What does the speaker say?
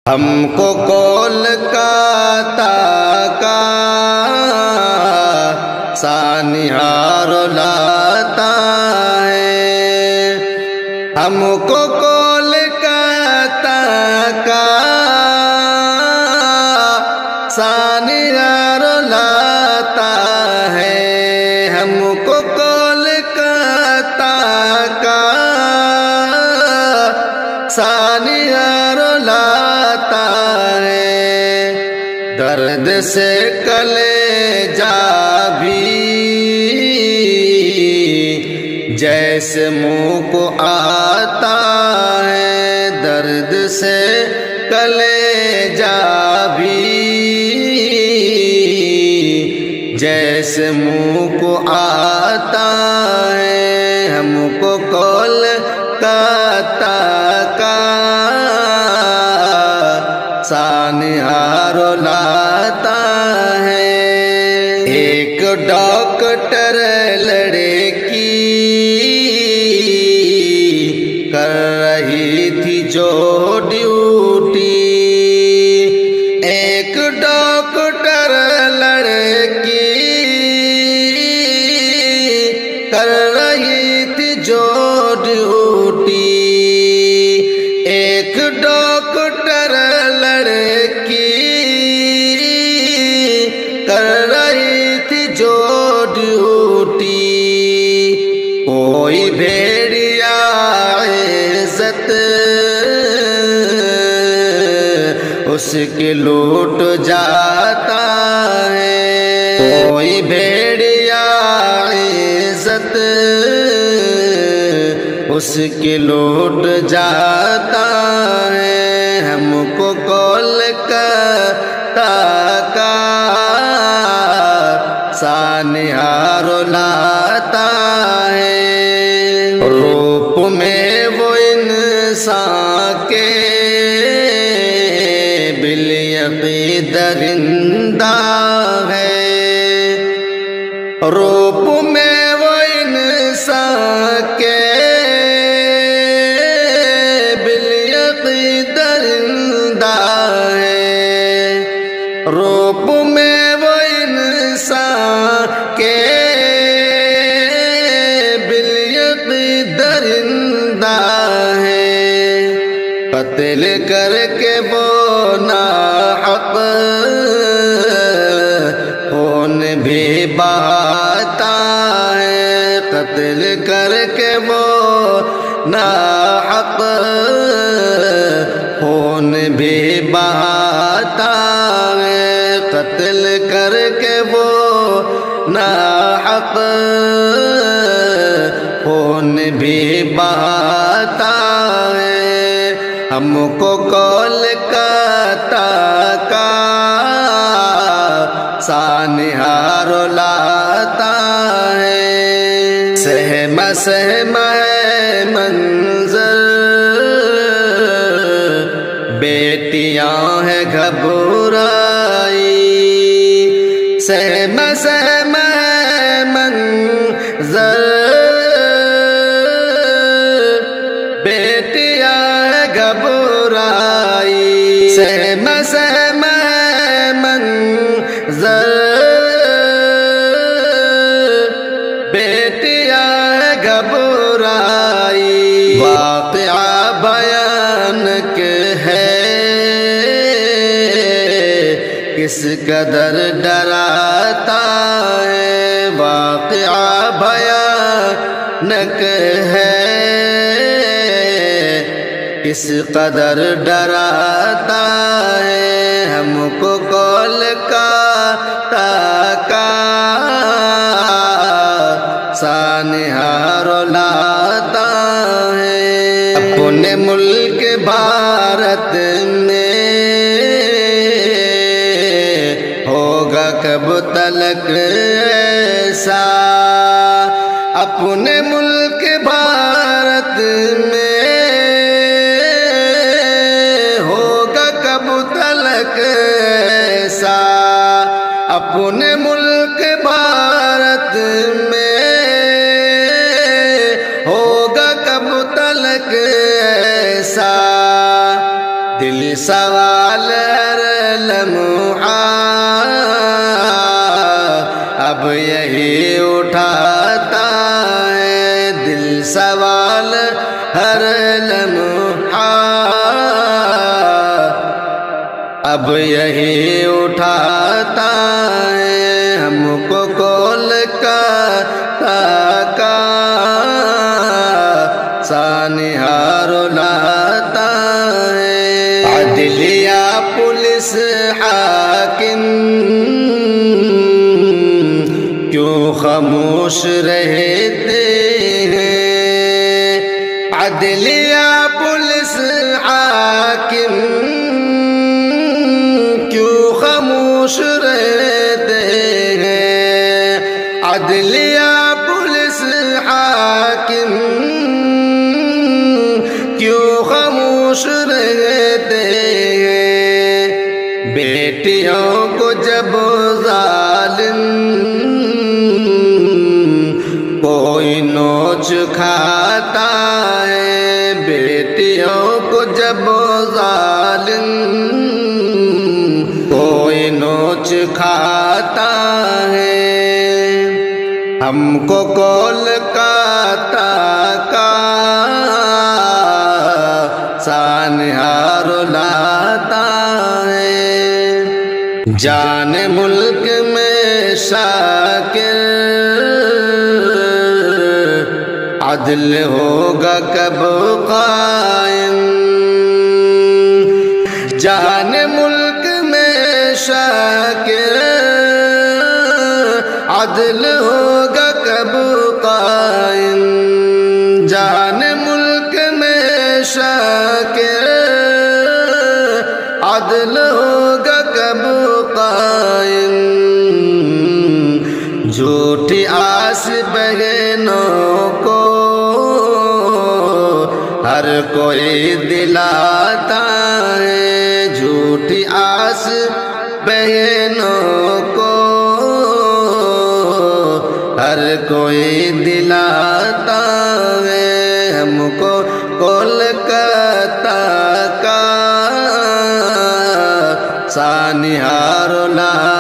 ہم کو کولکاتہ کا سانحہ رلاتا ہے، ہم کو کولکاتہ کا سانحہ رلاتا ہے، ہم کو کولکاتہ کا سانحہ رلاتا ہے، درد سے کلیجہ بھی جیسے منہ کو آتا ہے، درد سے کلیجہ بھی جیسے منہ کو آتا ہے، ہم کو کولکاتہ کا سانحہ رلاتا ہے۔ ایک ڈاکٹر لڑکی کر رہی تھی جو ڈیوٹی، ایک ڈاکٹر لڑکی کر رہی تھی جو ڈیوٹی، ایک ڈاکٹر لڑکی کر رہی تھی جو ڈیوٹی، کوئی بھیڑیا عزت اس کے لوٹ جاتا ہے، کوئی بھیڑیا عزت اس کے لوٹ جاتا ہے، ہم کو کولکاتہ کا سانحہ رلاتا ہے، روپ میں وہ انسان کے بالیغ درندہ ہے، روپ میں وہ انسان کے بالیغ درندہ ہے، روپ میں وہ انسان کے بالیغ درندہ ہے، قتل کر کے وہ ناحق خون بھی بہاتا ہے، قتل کر کے وہ ناحق خون بھی بہاتا ہے، قتل کر کے وہ ناحق خون بھی بہاتا ہے، ہم کو کولکاتہ کا سانحہ رلاتا ہے، سہما سہما ہے منظر بیٹیاں ہیں گھبرائی، سہما سہما ہے منظر بیٹیاں ہیں گھبرائی، سہما سہما ہے منظر بیٹیاں ہیں گھبرائی، واقعہ بیانک ہے کس قدر ڈراتا ہے، واقعہ بیانک ہے کس قدر ڈراتا ہے، ہم کو کولکاتہ کا سانحہ رلاتا ہے، اپنے ملک بھارت میں ہوگا کب تلک ایسا، اپنے ملک بھارت میں ہوگا کب تلک ایسا، اپنے ملک بھارت میں ہوگا کب تلک ایسا، دل سوال ہر لمحہ اب یہی اٹھاتا ہے، دل سوال ہر لمحہ اب یہی اٹھاتا ہے، ہم کو کولکاتہ کا سانحہ رلاتا ہے۔ عدلیہ پولیس حاکم کیوں خاموش رہتے ہیں، عدلیہ پولیس حاکم کیوں خاموش رہتے ہیں، عدلیہ پولیس حاکم کیوں خاموش رہتے ہیں، بیٹیوں کو جب ظالم کوئی نوچ کھاتا ہے، بیٹیوں کو جب ظالم کوئی نوچ کھاتا ہے، ہم کو کولکاتہ کا سانحہ رلاتا ہے۔ جان ملک میں شاکر عدل ہوگا کب قائم، جان ملک میں شاکر عدل ہوگا کب قائم، جان ملک میں شاکر عدل ہوگا کب قائم، جھوٹی آس بہنوں کو ہر کوئی دلاتا ہے، جھوٹی آس بہنوں کو ہر کوئی دلاتا ہے، ہم کو کولکاتہ کا سانحہ رلاتا